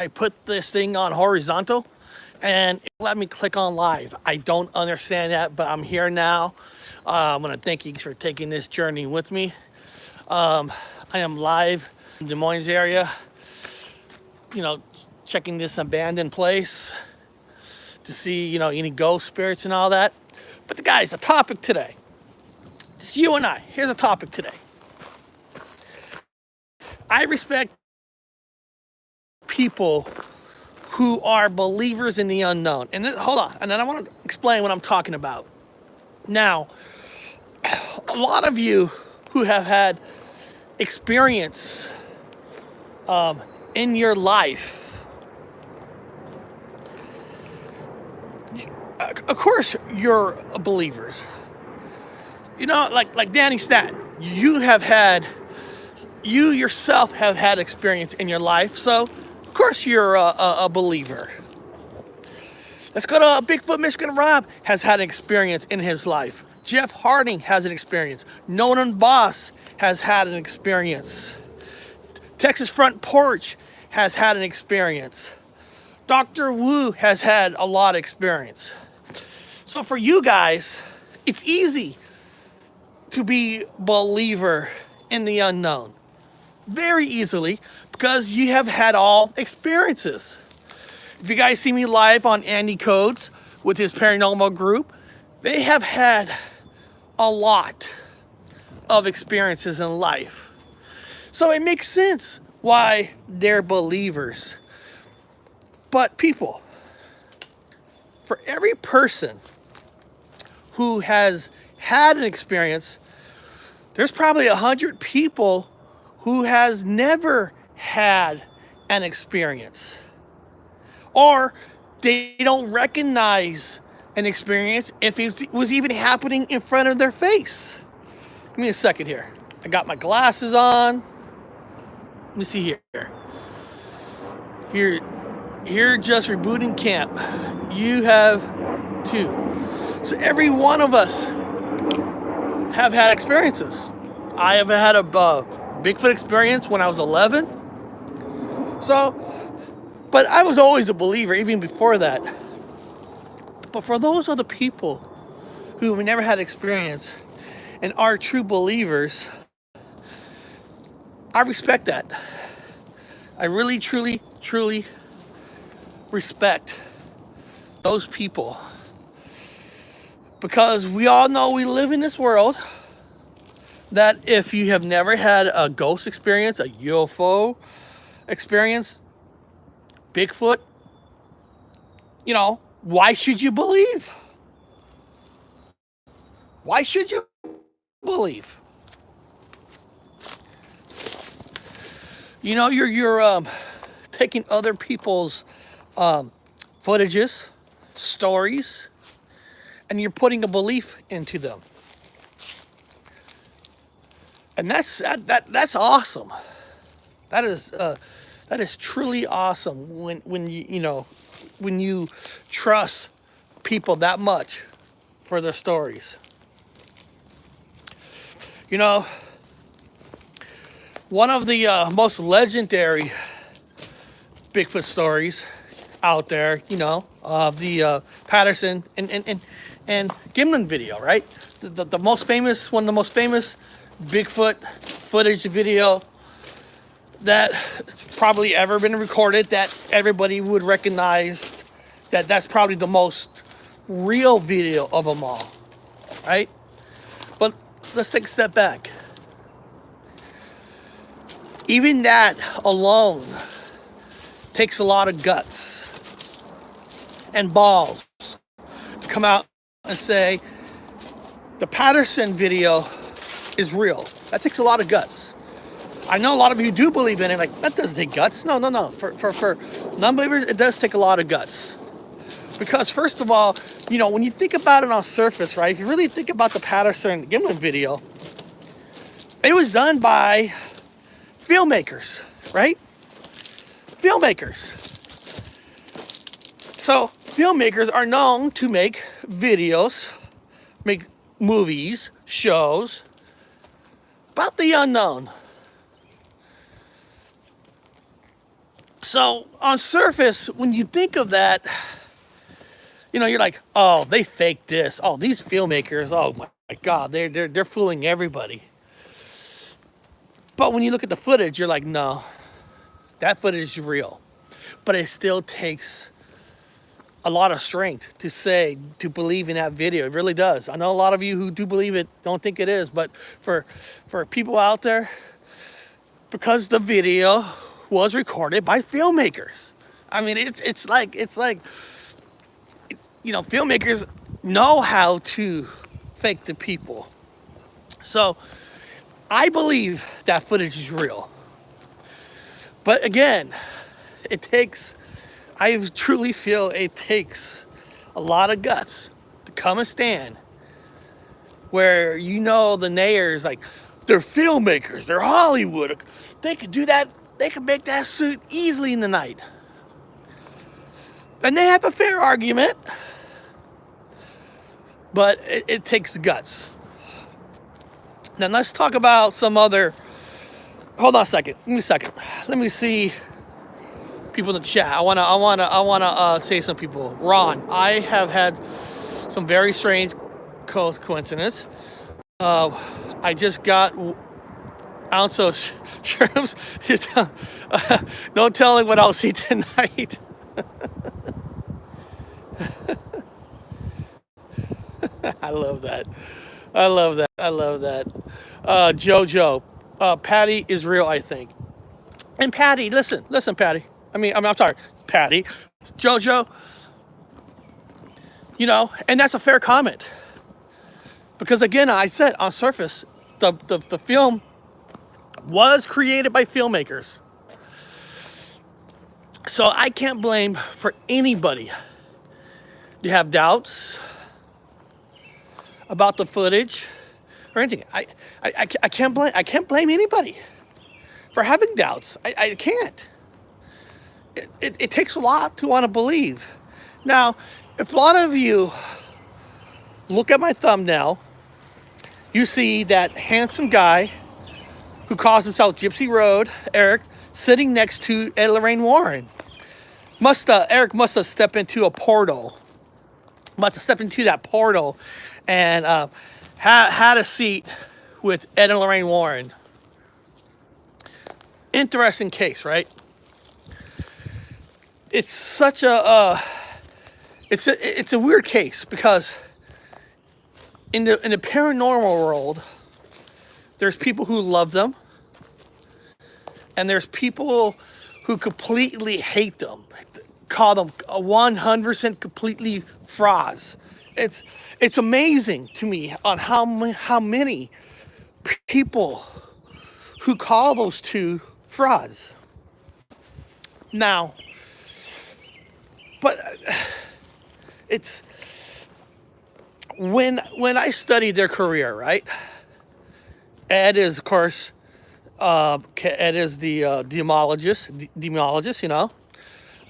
I put this thing on horizontal and it let me click on live. I don't understand that, but I'm here now. I want to thank you for taking this journey with me. I am live in Des Moines area, checking this abandoned place to see, any ghost spirits and all that. But the guys, the topic today, it's you and I. Here's a topic today. I respect people who are believers in the unknown. And then, hold on, and then I want to explain what I'm talking about. Now, a lot of you who have had experience in your life, of course, you're believers. Like Danny Stanton, you yourself have had experience in your life, so of course you're a believer. Let's go to Bigfoot Michigan. Rob has had an experience in his life. Jeff Harding has an experience. Nolan Boss has had an experience. Texas Front Porch has had an experience. Dr. Wu has had a lot of experience. So for you guys, it's easy to be believer in the unknown. Very easily, because you have had all experiences. If you guys see me live on Andy Codes with his paranormal group, they have had a lot of experiences in life. So it makes sense why they're believers. But people, for every person who has had an experience, there's probably 100 people who has never had an experience, or they don't recognize an experience if it was even happening in front of their face. Give me a second here. I got my glasses on. Let me see here. Here, just rebooting camp. You have two. So every one of us have had experiences. I have had a Bigfoot experience when I was 11. But I was always a believer, even before that. But for those other people who have never had experience and are true believers, I respect that. I really, truly, truly respect those people. Because we all know we live in this world that if you have never had a ghost experience, a UFO experience, Bigfoot, why should you believe? Why should you believe? You're taking other people's footages, stories, and you're putting a belief into them. And that's awesome. That is truly awesome when you trust people that much for their stories. One of the most legendary Bigfoot stories out there, of the Patterson and Gimlin video, right? The most famous, one of the most famous Bigfoot footage video that's probably ever been recorded, that everybody would recognize, that's probably the most real video of them all, right? But let's take a step back. Even that alone takes a lot of guts and balls to come out and say the Patterson video is real. That takes a lot of guts. I know a lot of you do believe in it. Like, that doesn't take guts. No. For non-believers, it does take a lot of guts. Because first of all, when you think about it on surface, right? If you really think about the Patterson Gimlin video, it was done by filmmakers, right? Filmmakers. So filmmakers are known to make videos, make movies, shows about the unknown. So on surface, when you think of that, you're like, oh, they faked this. Oh, these filmmakers, oh my God, they're fooling everybody. But when you look at the footage, you're like, no, that footage is real. But it still takes a lot of strength to believe in that video. It really does. I know a lot of you who do believe it don't think it is, but for people out there, because the video was recorded by filmmakers. I mean, it's like filmmakers know how to fake the people. So I believe that footage is real. But again, I truly feel it takes a lot of guts to come and stand where the nayers, like, they're filmmakers, they're Hollywood, they could do that, they could make that suit easily in the night. And they have a fair argument, but it takes guts. Now let's talk about some other. Hold on a second. Let me see people in the chat. I wanna say some people. Ron, I have had some very strange coincidence. I just got ounce of shrimps. No telling what I'll see tonight. I love that. Jojo, Patty is real, I think. And Patty, listen, Patty. I'm sorry, Patty. Jojo, and that's a fair comment. Because again, I said on surface, the film was created by filmmakers. So I can't blame for anybody to have doubts about the footage or anything. I can't blame anybody for having doubts. I can't. It takes a lot to want to believe. Now, if a lot of you look at my thumbnail, you see that handsome guy who calls himself Gypsy Road, Eric, sitting next to Ed Lorraine Warren. Eric must have stepped into a portal. Must have stepped into that portal and had a seat with Ed and Lorraine Warren. Interesting case, right? It's such it's a weird case because in the paranormal world, there's people who love them, and there's people who completely hate them, call them 100% completely frauds. It's amazing to me on how many people who call those two frauds. Now, but it's when I studied their career, right? Ed is, of course, Ed is the demologist,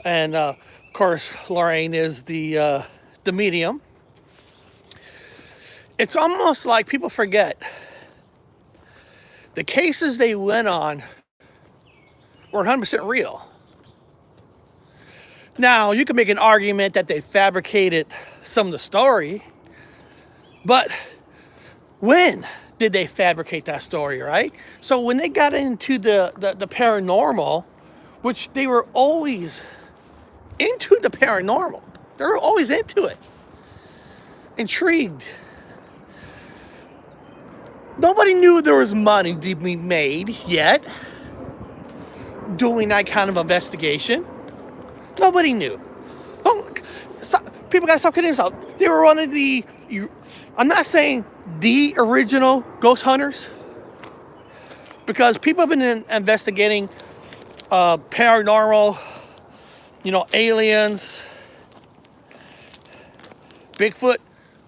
and of course Lorraine is the medium. It's almost like people forget the cases they went on were 100% real. Now, you can make an argument that they fabricated some of the story, but when did they fabricate that story, right? So when they got into the paranormal, which they were always into the paranormal, they were always into it, intrigued. Nobody knew there was money to be made yet doing that kind of investigation. Nobody knew. People gotta stop kidding themselves. They were one of the, I'm not saying the original ghost hunters, because people have been investigating paranormal, aliens, Bigfoot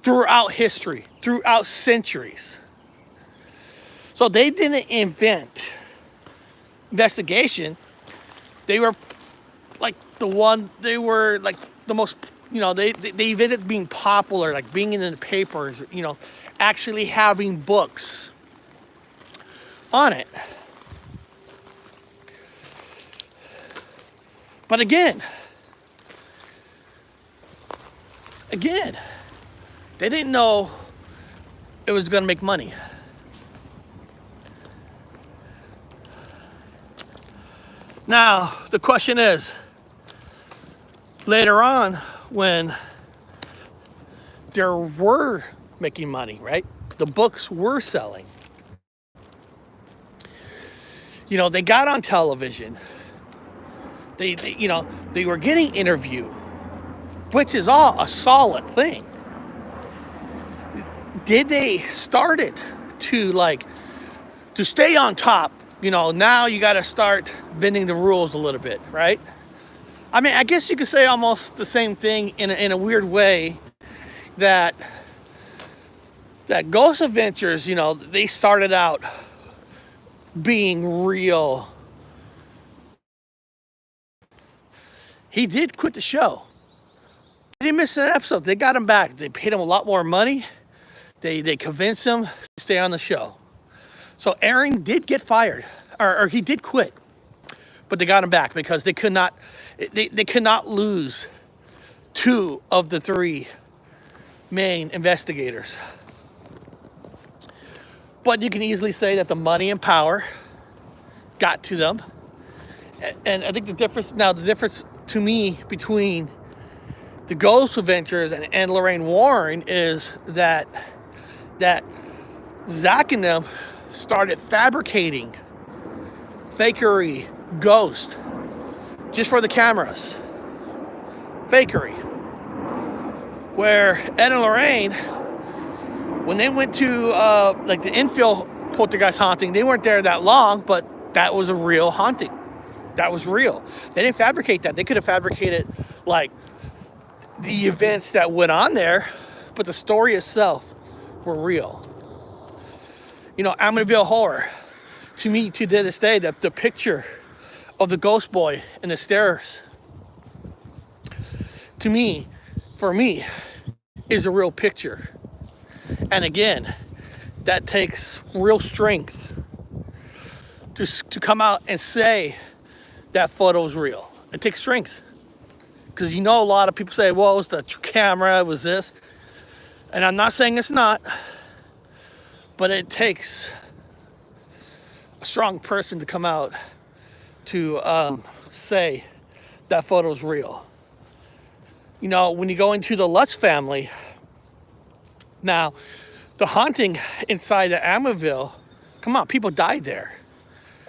throughout history, throughout centuries. So they didn't invent investigation. They were like the most, they invented being popular, like being in the papers, actually having books on it. But again, they didn't know it was going to make money. Now, the question is, later on, when they were making money, right? The books were selling. You know, they got on television. They were getting interviewed, which is all a solid thing. Did they start it to stay on top? You know, now you got to start bending the rules a little bit, right? I mean, I guess you could say almost the same thing in a weird way that Ghost Adventures, you know, they started out being real. He did quit the show. He didn't miss an episode. They got him back. They paid him a lot more money. They convinced him to stay on the show. So Aaron did get fired, or he did quit, but they got him back because they could not lose 2 of the 3 main investigators. But you can easily say that the money and power got to them. And I think the difference to me between the Ghost Adventures and Lorraine Warren is that Zach and them started fabricating fakery ghost just for the cameras. Fakery. Where Ed and Lorraine, when they went to like the infill poltergeist haunting, they weren't there that long, but that was a real haunting. That was real. They didn't fabricate that. They could have fabricated like the events that went on there, but the story itself were real. You know, Amityville Horror, to me, to this day, the picture of the ghost boy and the stairs, to me, for me, is a real picture. And again, that takes real strength to come out and say that photo is real. It takes strength. Because you know a lot of people say, well, it was the camera, it was this. And I'm not saying it's not. But it takes a strong person to come out to say that photo's real. You know, when you go into the Lutz family, now, the haunting inside of Amityville, come on, people died there.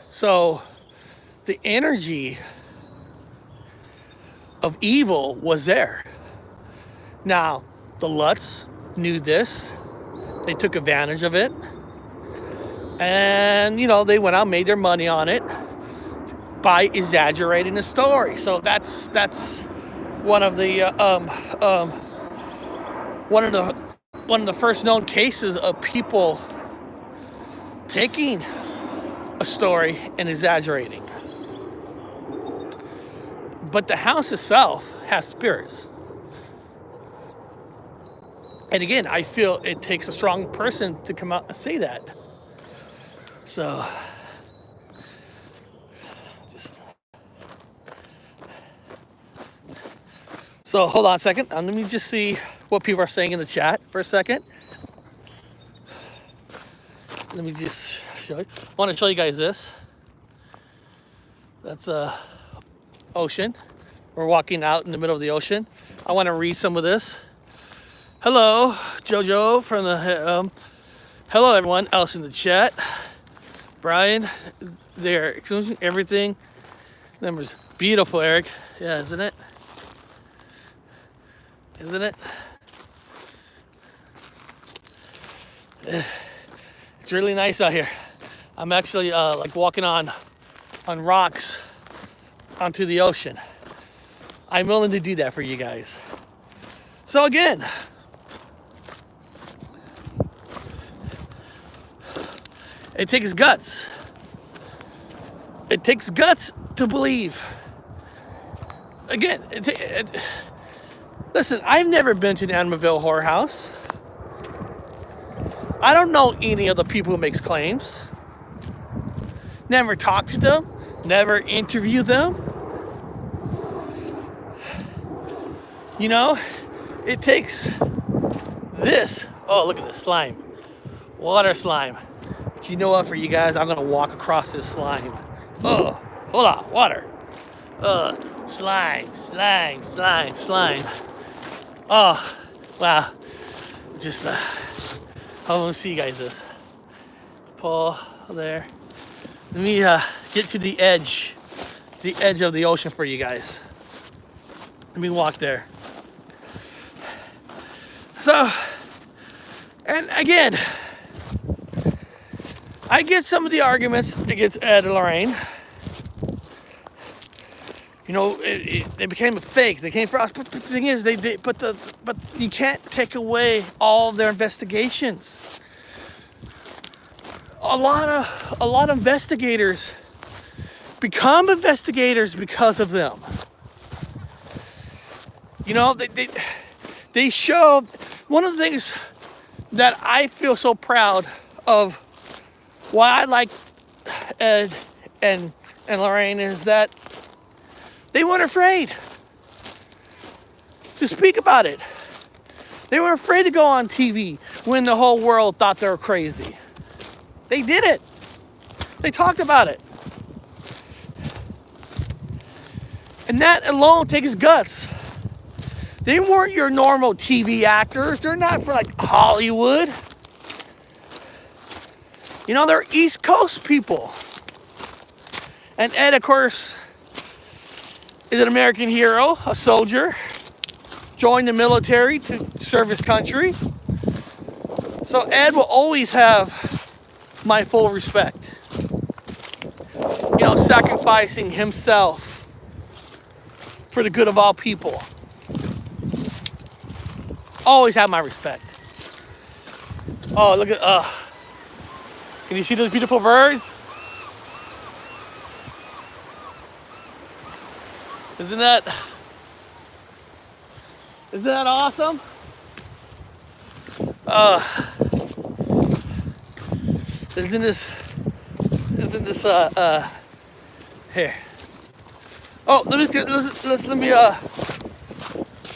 So, the energy of evil was there. Now, the Lutz knew this. They took advantage of it. And, you know, they went out and made their money on it by exaggerating the story. So that's one of the one of the first known cases of people taking a story and exaggerating. But the house itself has spirits. And again, I feel it takes a strong person to come out and say that. So, hold on a second. Let me just see what people are saying in the chat for a second. Let me just show you. I want to show you guys this. That's ocean. We're walking out in the middle of the ocean. I want to read some of this. Hello, Jojo from the, hello everyone else in the chat. Brian, there, everything. Numbers, beautiful, Eric. Yeah, isn't it? Isn't it? It's really nice out here. I'm actually like walking on rocks onto the ocean. I'm willing to do that for you guys. So again, it takes guts. It takes guts to believe. Again, listen, I've never been to the Amityville Horror House. I don't know any of the people who makes claims. Never talked to them. Never interviewed them. You know, it takes this. Oh, look at this slime. Water slime. But you know what, for you guys, I'm gonna walk across this slime. Oh, hold on, water. Slime. Oh, wow. Just, I want to see you guys this. Pull there. Let me get to the edge of the ocean for you guys. Let me walk there. So, and again, I get some of the arguments against Ed and Lorraine. You know, they became a fake. They came for us. But the thing is, but you can't take away all of their investigations. A lot of investigators become investigators because of them. You know, they show. One of the things that I feel so proud of, why I like Ed and Lorraine, is that they weren't afraid to speak about it. They weren't afraid to go on TV when the whole world thought they were crazy. They did it. They talked about it. And that alone takes guts. They weren't your normal TV actors. They're not for like Hollywood. You know, they're East Coast people. And Ed, of course, is an American hero, a soldier, joined the military to serve his country. So Ed will always have my full respect. You know, sacrificing himself for the good of all people. Always have my respect. Oh, look at, can you see those beautiful birds? Isn't that awesome? Isn't this here? Oh, let me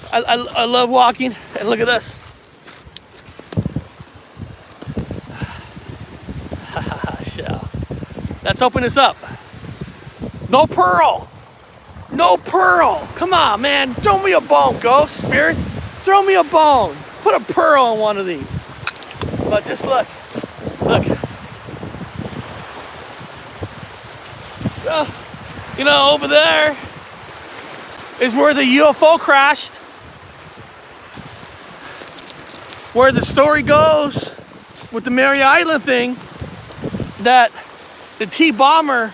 I love walking, and look at this. Shell. Let's open this up. No pearl. No pearl. Come on, man. Throw me a bone, ghost spirits. Throw me a bone. Put a pearl on one of these. But just look. Look. You know, over there is where the UFO crashed. Where the story goes with the Mary Island thing, that the T-bomber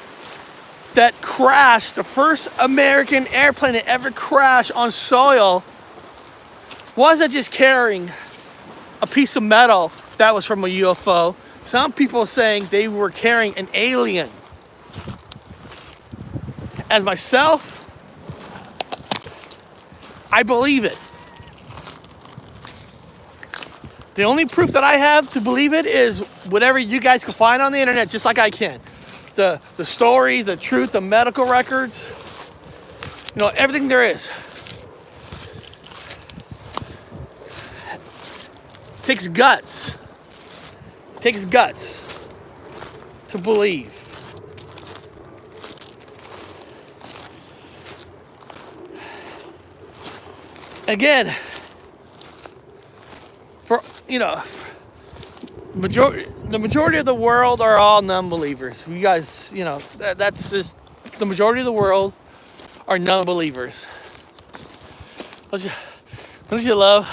that crashed, the first American airplane that ever crashed on soil, wasn't just carrying a piece of metal that was from a UFO. Some people are saying they were carrying an alien. As myself, I believe it. The only proof that I have to believe it is whatever you guys can find on the internet, just like I can. The stories, the truth, the medical records, you know, everything there is. It takes guts. It takes guts to believe. Again, for, you know, the majority of the world are all non-believers. You guys, you know, that's just, the majority of the world are non-believers. Don't you love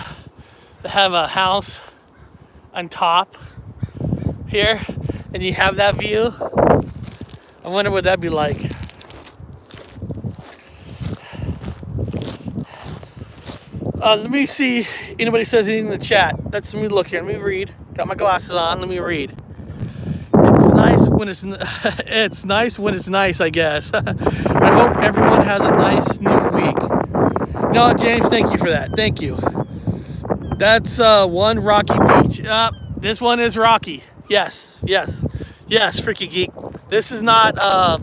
to have a house on top here and you have that view? I wonder what that'd be like. Let me see if anybody says anything in the chat. Let me look here. Let me read. Got my glasses on. Let me read. It's nice when it's it's nice when it's nice, I guess. I hope everyone has a nice new week. You know what, James? Thank you for that. Thank you. That's one Rocky Beach. This one is Rocky. Yes, Freaky Geek. This is not the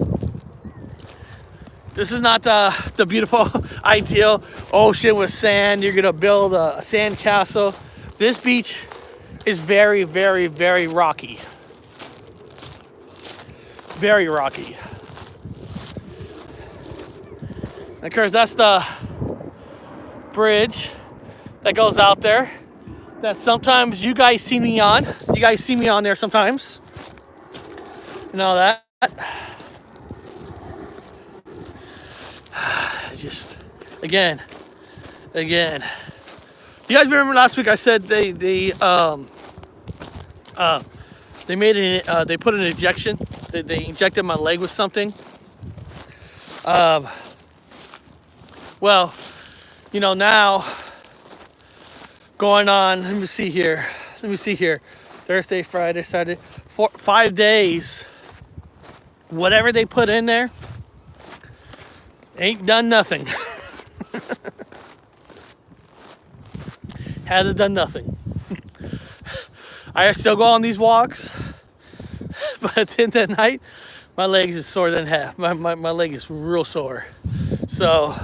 beautiful. ideal ocean with sand. You're gonna build a sand castle. This beach is very, very, very rocky. Very rocky. And of course, that's the bridge that goes out there that sometimes you guys see me on. You guys see me on there sometimes. And all that. Just again. You guys remember last week I said they made they put an injection. They injected my leg with something. Well, you know, now going on. Let me see here. Thursday, Friday, Saturday, 5 days. Whatever they put in there ain't done nothing. Hasn't done nothing. I still go on these walks, but at the end of the night, my legs is sore than half. My leg is real sore. So,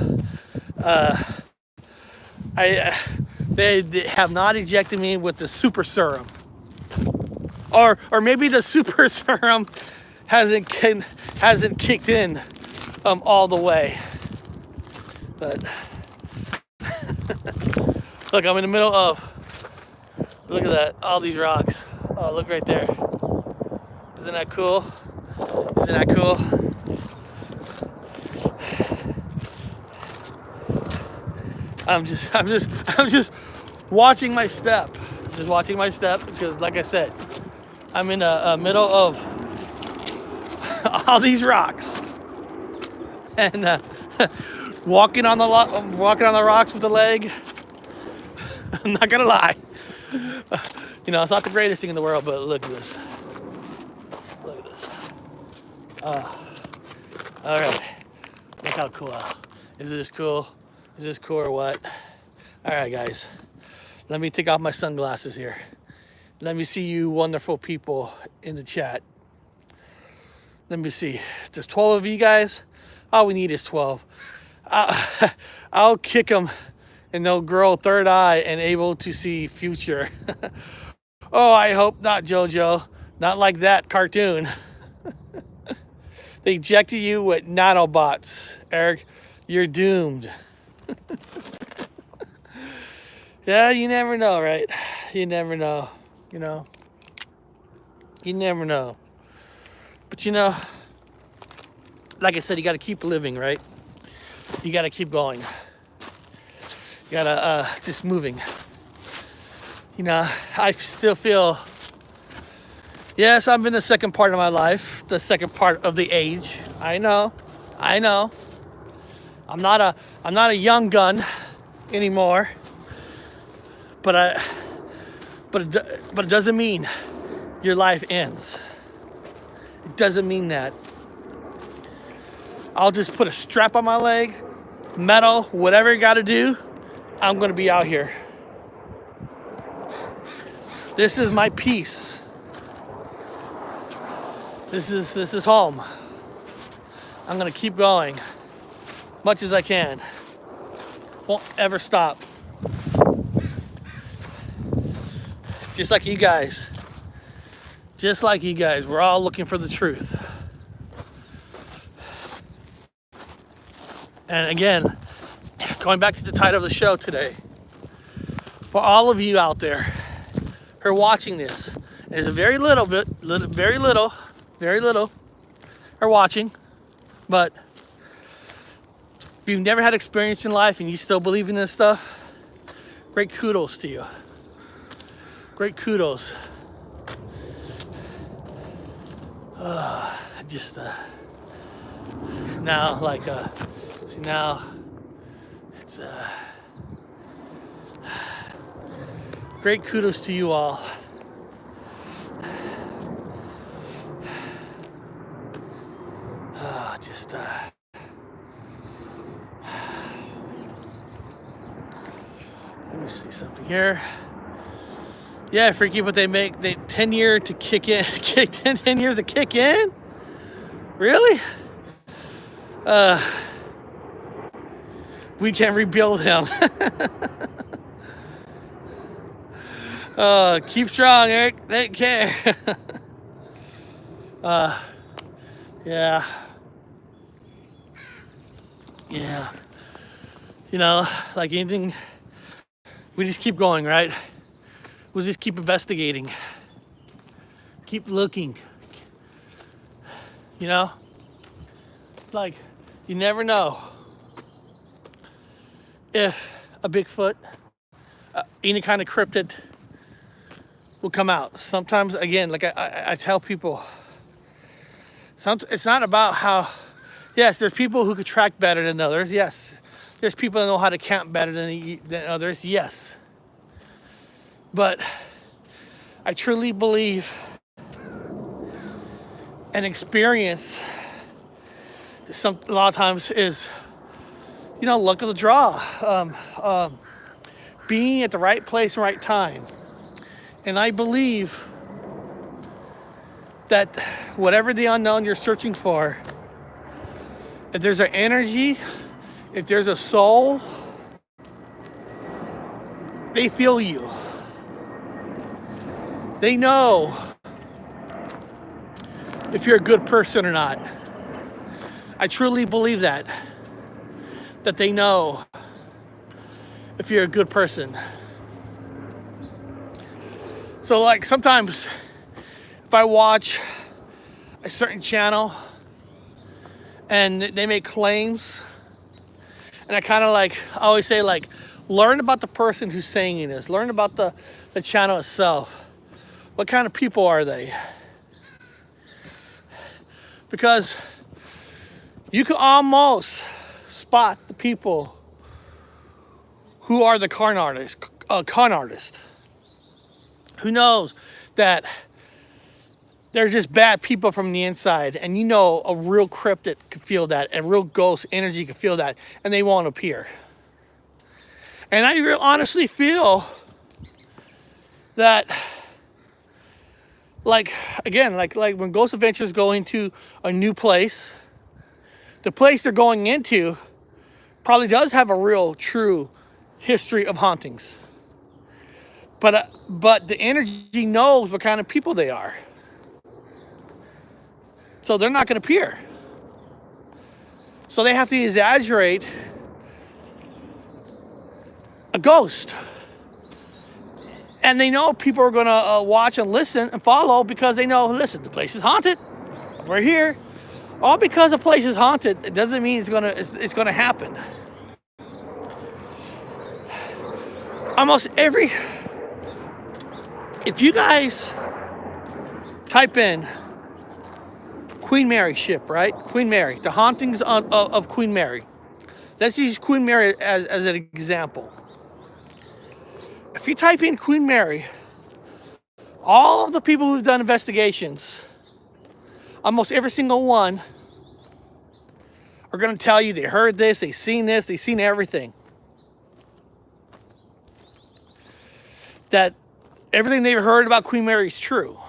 they have not injected me with the super serum, or maybe the super serum hasn't kicked in all the way. But look, I'm in the middle of. Look at that, all these rocks. Oh, look right there. Isn't that cool? Isn't that cool? I'm just watching my step. Just watching my step because, like I said, I'm in the middle of all these rocks and walking on the rocks with the leg. I'm not gonna lie. You know, it's not the greatest thing in the world, but look at this. Look at this. All right. Look how cool. Is this cool? Is this cool or what? All right, guys. Let me take off my sunglasses here. Let me see you wonderful people in the chat. Let me see. There's 12 of you guys. All we need is 12. I'll kick them and they'll grow third eye and able to see future. Oh, I hope not, JoJo. Not like that cartoon. They injected you with nanobots. Eric, you're doomed. Yeah, you never know, right? You never know, you know. You never know. But you know, like I said, you got to keep living, right? You got to keep going. You got to just moving. You know, I still feel, yes, I'm in the second part of my life, the second part of the age. I know. I'm not a young gun anymore. But it doesn't mean your life ends. It doesn't mean that. I'll just put a strap on my leg, metal, whatever you got to do. I'm gonna be out here. This is my peace. This is home. I'm gonna keep going, much as I can. Won't ever stop. Just like you guys. We're all looking for the truth. And again, going back to the title of the show today, for all of you out there who are watching this, there's a very little are watching, but if you've never had experience in life and you still believe in this stuff, great kudos to you. Great kudos. Just now, like, see now, it's great kudos to you all. Just let me see something here. Yeah, freaky, but they 10 years to kick in. 10 years to kick in? Really? we can rebuild him. Keep strong, Eric. Take care. Yeah. Yeah. You know, like anything, we just keep going, right? We'll just keep investigating. Keep looking. You know? Like, you never know if a Bigfoot, any kind of cryptid will come out. Sometimes, again, like I tell people, it's not about how, yes, there's people who could track better than others, yes. There's people that know how to count better than others, yes. But I truly believe an experience, a lot of times is, you know, luck of the draw. Being at the right place, right time. And I believe that whatever the unknown you're searching for, if there's an energy, if there's a soul, they feel you. They know if you're a good person or not. I truly believe that they know if you're a good person. So like sometimes if I watch a certain channel and they make claims, and I kind of like, I always say like, learn about the person who's saying this, learn about the channel itself. What kind of people are they? Because you can almost spot the people who are the con artist. Who knows that they're just bad people from the inside, and you know a real cryptid could feel that, a real ghost energy could feel that, and they won't appear. And I honestly feel that, like, again, like when Ghost Adventures go into a new place, the place they're going into probably does have a real, true history of hauntings. But the energy knows what kind of people they are. So they're not going to appear. So they have to exaggerate a ghost. And they know people are going to watch and listen and follow because they know, listen, the place is haunted. We're here. All because a place is haunted, it doesn't mean it's gonna happen. Almost every, if you guys type in Queen Mary ship, right? Queen Mary, the hauntings of Queen Mary. Let's use Queen Mary as an example. If you type in Queen Mary, all of the people who've done investigations, almost every single one, are going to tell you they heard this, they've seen everything. That everything they've heard about Queen Mary is true.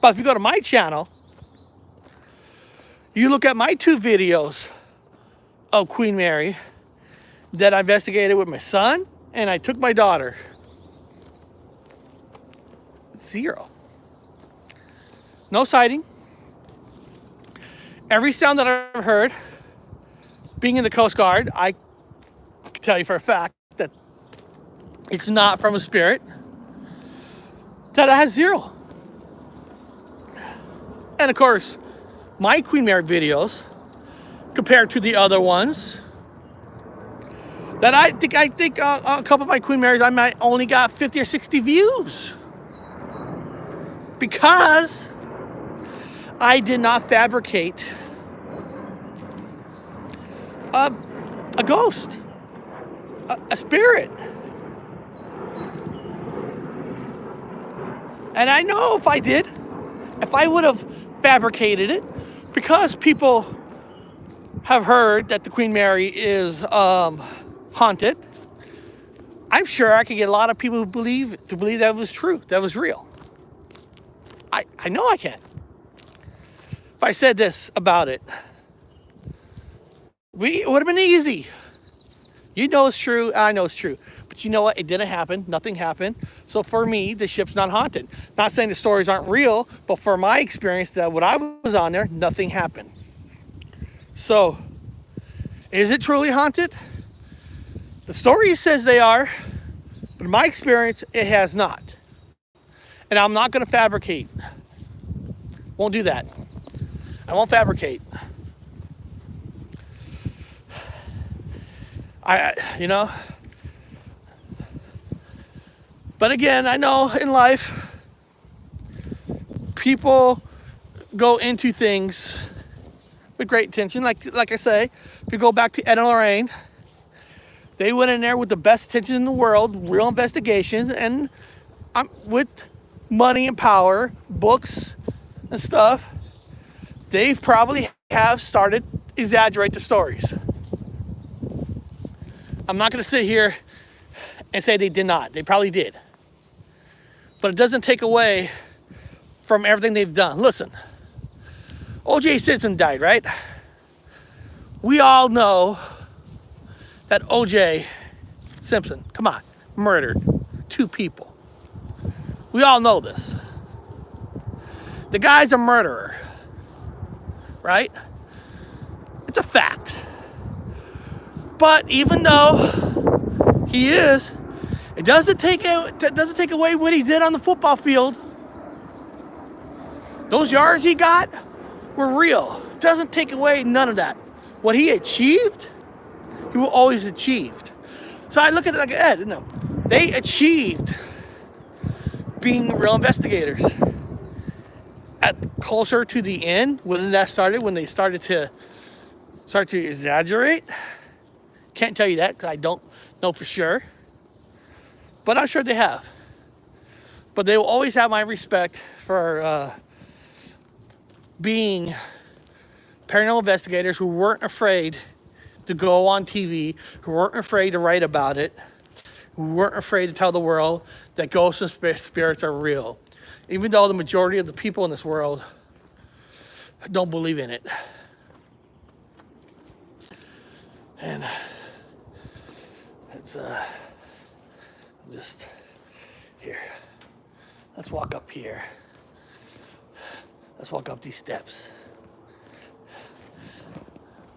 But if you go to my channel, you look at my 2 videos of Queen Mary that I investigated with my son and I took my daughter. 0. No sighting. Every sound that I've heard, being in the Coast Guard, I can tell you for a fact that it's not from a spirit. That it has 0. And of course, my Queen Mary videos, compared to the other ones, that I think a couple of my Queen Marys, I might only got 50 or 60 views. Because I did not fabricate a ghost, a spirit. And I know if I did, if I would have fabricated it, because people have heard that the Queen Mary is haunted, I'm sure I could get a lot of people who believe that was true, that was real. I know I can. If I said this about it, It would have been easy. You know it's true, I know it's true. But you know what? It didn't happen. Nothing happened. So for me, the ship's not haunted. Not saying the stories aren't real, but for my experience, that when I was on there, nothing happened. So, is it truly haunted? The story says they are, but in my experience, it has not. And I'm not going to fabricate. Won't do that. I won't fabricate. You know. But again, I know in life, people go into things with great intention. Like I say, if you go back to Ed and Lorraine, they went in there with the best intentions in the world, real investigations, and with money and power, books and stuff, they probably have started to exaggerate the stories. I'm not going to sit here and say they did not. They probably did. But it doesn't take away from everything they've done. Listen, O.J. Simpson died, right? We all know that O.J. Simpson, come on, murdered 2 people. We all know this. The guy's a murderer, right? It's a fact. But even though he is, it doesn't take away what he did on the football field. Those yards he got were real. It doesn't take away none of that. What he achieved, he will always achieved. So I look at it like Ed, they achieved being real investigators. At closer to the end, when that started, when they started to exaggerate, can't tell you that because I don't know for sure. But I'm sure they have. But they will always have my respect for being paranormal investigators who weren't afraid to go on TV, who weren't afraid to write about it, who weren't afraid to tell the world that ghosts and spirits are real. Even though the majority of the people in this world don't believe in it. And it's just here. Let's walk up here. Let's walk up these steps.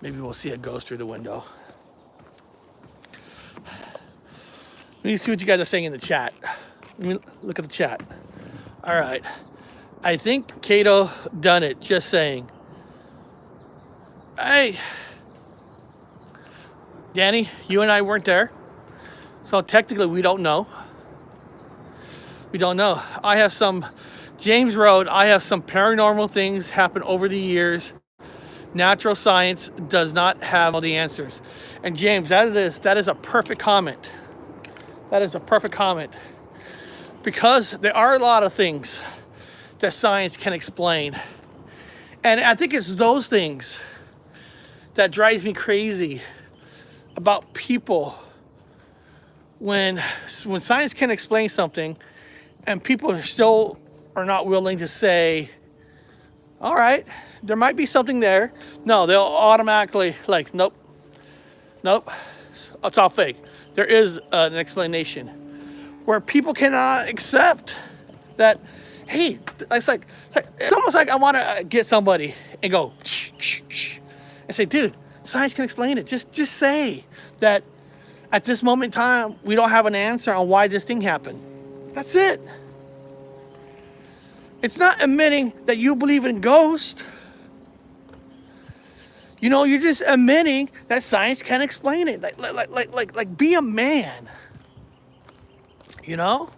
Maybe we'll see a ghost through the window. Let me see what you guys are saying in the chat. Let me look at the chat. All right. I think Cato done it. Just saying. Hey. Danny, you and I weren't there. So technically we don't know. We don't know. James Road, I have some paranormal things happen over the years. Natural science does not have all the answers. And James, that is a perfect comment. That is a perfect comment. Because there are a lot of things that science can explain. And I think it's those things that drives me crazy about people when science can explain something and people are not willing to say, all right, there might be something there. No, they'll automatically like, nope, it's all fake. There is an explanation where people cannot accept that, hey, it's almost like I want to get somebody and go, and say, dude, science can explain it. Just say that at this moment in time, we don't have an answer on why this thing happened. That's it. It's not admitting that you believe in ghosts. You know, you're just admitting that science can explain it. Like be a man. You know?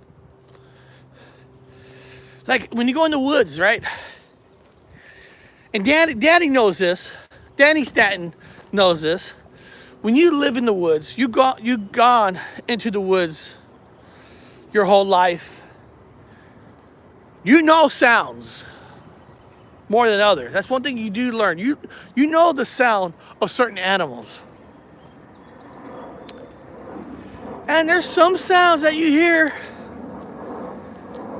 Like when you go in the woods, right? And Daddy knows this. Danny Stanton knows this. When you live in the woods, you've gone into the woods your whole life. You know sounds more than others. That's one thing you do learn. You know the sound of certain animals. And there's some sounds that you hear.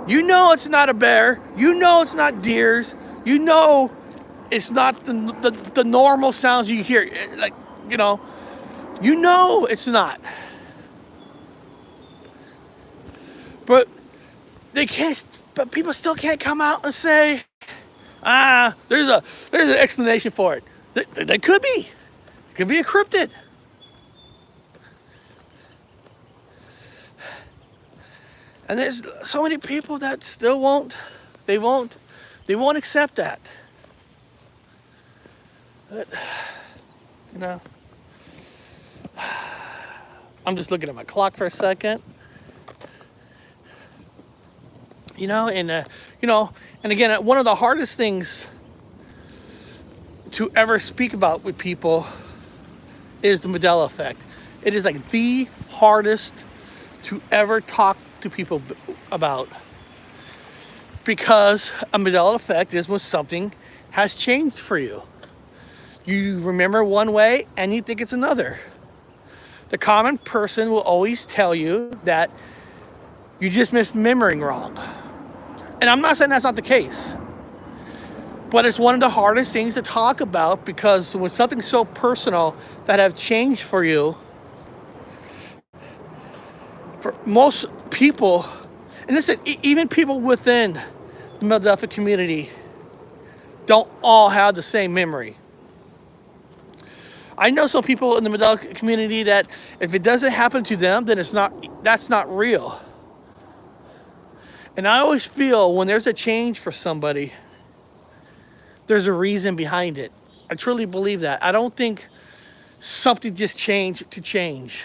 You know it's not a bear. You know it's not deers. You know it's not the normal sounds you hear. Like you know it's not. But they can't. But people still can't come out and say, there's an explanation for it. There could be. It could be a cryptid. And there's so many people that still won't accept that. But, I'm just looking at my clock for a second. And again, one of the hardest things to ever speak about with people is the Mandela effect. It is like the hardest to ever talk to people about, because a Mandela effect is when something has changed for you. You remember one way and you think it's another. The common person will always tell you that you just misremembering wrong. And I'm not saying that's not the case, but it's one of the hardest things to talk about, because when something's so personal that have changed for you, for most people, and listen, even people within the Mandela community don't all have the same memory. I know some people in the Mandela community that if it doesn't happen to them, then that's not real. And I always feel when there's a change for somebody, there's a reason behind it. I truly believe that. I don't think something just changed to change.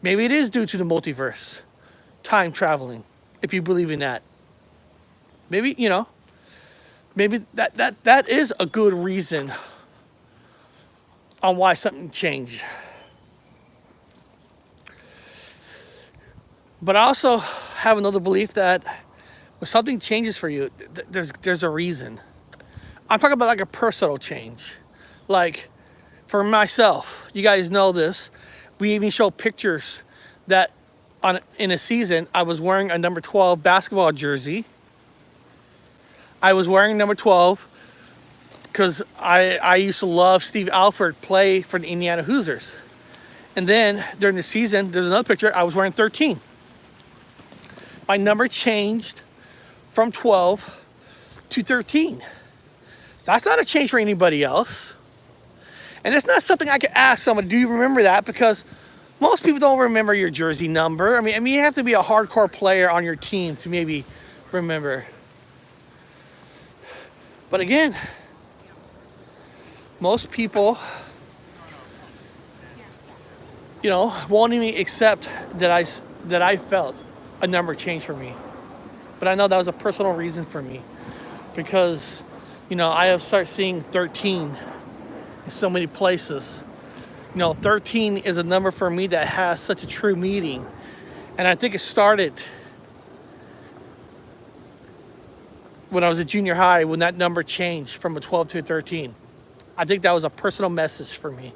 Maybe it is due to the multiverse, time traveling, if you believe in that. Maybe, maybe that is a good reason on why something changed. But I also have another belief that when something changes for you, there's a reason. I'm talking about like a personal change. Like for myself, you guys know this. We even show pictures that in a season, I was wearing a number 12 basketball jersey. I was wearing number 12 because I used to love Steve Alford play for the Indiana Hoosiers. And then during the season, there's another picture, I was wearing 13. My number changed from 12 to 13. That's not a change for anybody else. And it's not something I could ask someone, do you remember that? Because most people don't remember your jersey number. I mean, you have to be a hardcore player on your team to maybe remember. But again, most people, won't even accept that I felt a number change for me. But I know that was a personal reason for me, because, I have started seeing 13 in so many places. 13 is a number for me that has such a true meaning. And I think it started when I was at junior high, when that number changed from a 12 to a 13. I think that was a personal message for me.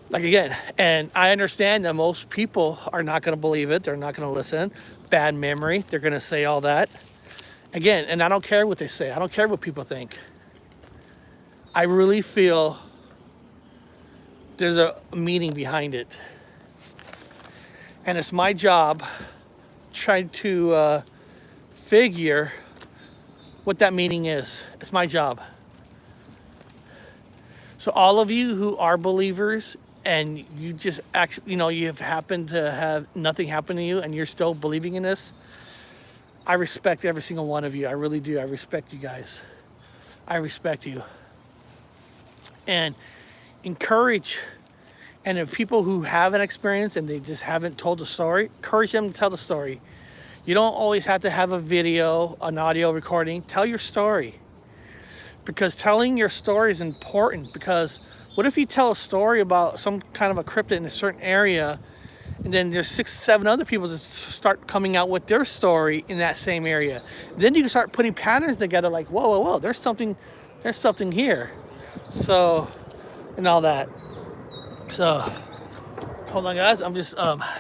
Like again, and I understand that most people are not going to believe it. They're not going to listen. Bad memory. They're going to say all that. Again, and I don't care what they say. I don't care what people think. I really feel there's a meaning behind it. And it's my job trying to figure what that meaning is. It's my job. So all of you who are believers and you just actually, you've happened to have nothing happen to you and you're still believing in this, I respect every single one of you. I really do. I respect you guys. I respect you. And encourage, and if people who have an experience and they just haven't told the story, encourage them to tell the story. You don't always have to have a video, an audio recording. Tell your story. Because telling your story is important. Because what if you tell a story about some kind of a cryptid in a certain area, and then there's 6, 7 other people that start coming out with their story in that same area. Then you can start putting patterns together like, whoa, there's something here. So, and all that. So, hold on guys, I'm just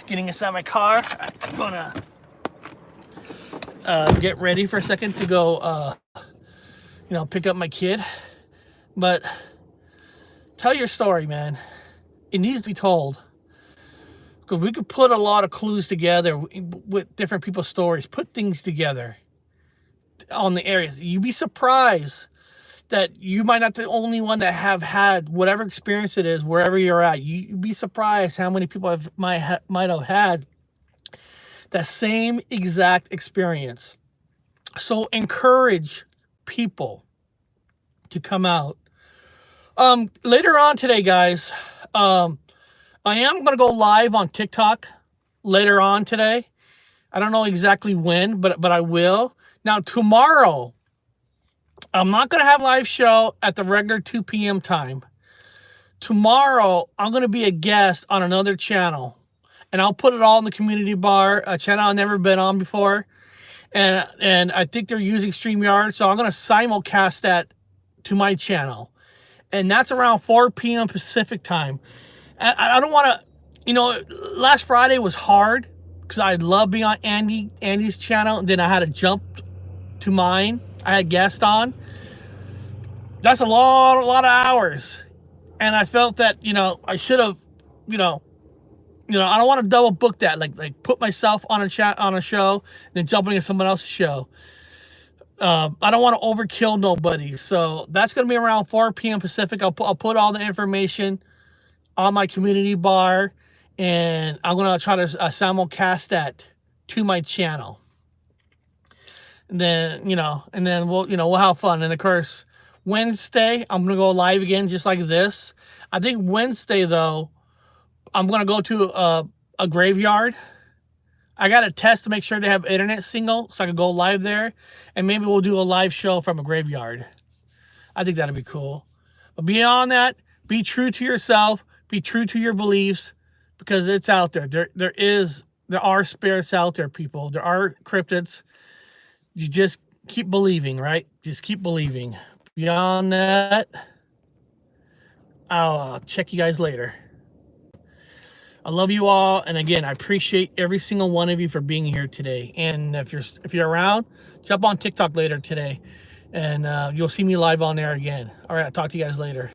getting inside my car. I'm gonna get ready for a second to go pick up my kid. But tell your story, man. It needs to be told. Because we could put a lot of clues together with different people's stories, put things together on the areas. You'd be surprised that you might not be the only one that have had whatever experience it is wherever you're at. You'd be surprised how many people might have had that same exact experience. So encourage people to come out. Later on today, guys, I am going to go live on TikTok later on today. I don't know exactly when, but I will. Now, tomorrow, I'm not going to have a live show at the regular 2 p.m. time. Tomorrow, I'm going to be a guest on another channel. And I'll put it all in the community bar, a channel I've never been on before. And I think they're using StreamYard. So I'm going to simulcast that to my channel. And that's around 4 p.m. Pacific time. And I don't want to, last Friday was hard because I love being on Andy's channel. And then I had to jump to mine. I had guests on. That's a lot of hours. And I felt that, I should have, I don't want to double book that. Like put myself on a show and then jumping into someone else's show. I don't want to overkill nobody. So that's going to be around 4 p.m. Pacific. I'll put all the information on my community bar, and I'm going to try to simulcast that to my channel. And then, we'll have fun. And of course, Wednesday, I'm going to go live again just like this. I think Wednesday, though, I'm going to go to a graveyard. I got to test to make sure they have internet signal so I can go live there. And maybe we'll do a live show from a graveyard. I think that'd be cool. But beyond that, be true to yourself. Be true to your beliefs, because it's out there. There are spirits out there, people. There are cryptids. You just keep believing, right? Just keep believing. Beyond that, I'll check you guys later. I love you all, and again, I appreciate every single one of you for being here today. And if you're around, jump on TikTok later today, and you'll see me live on there again. All right, I'll talk to you guys later.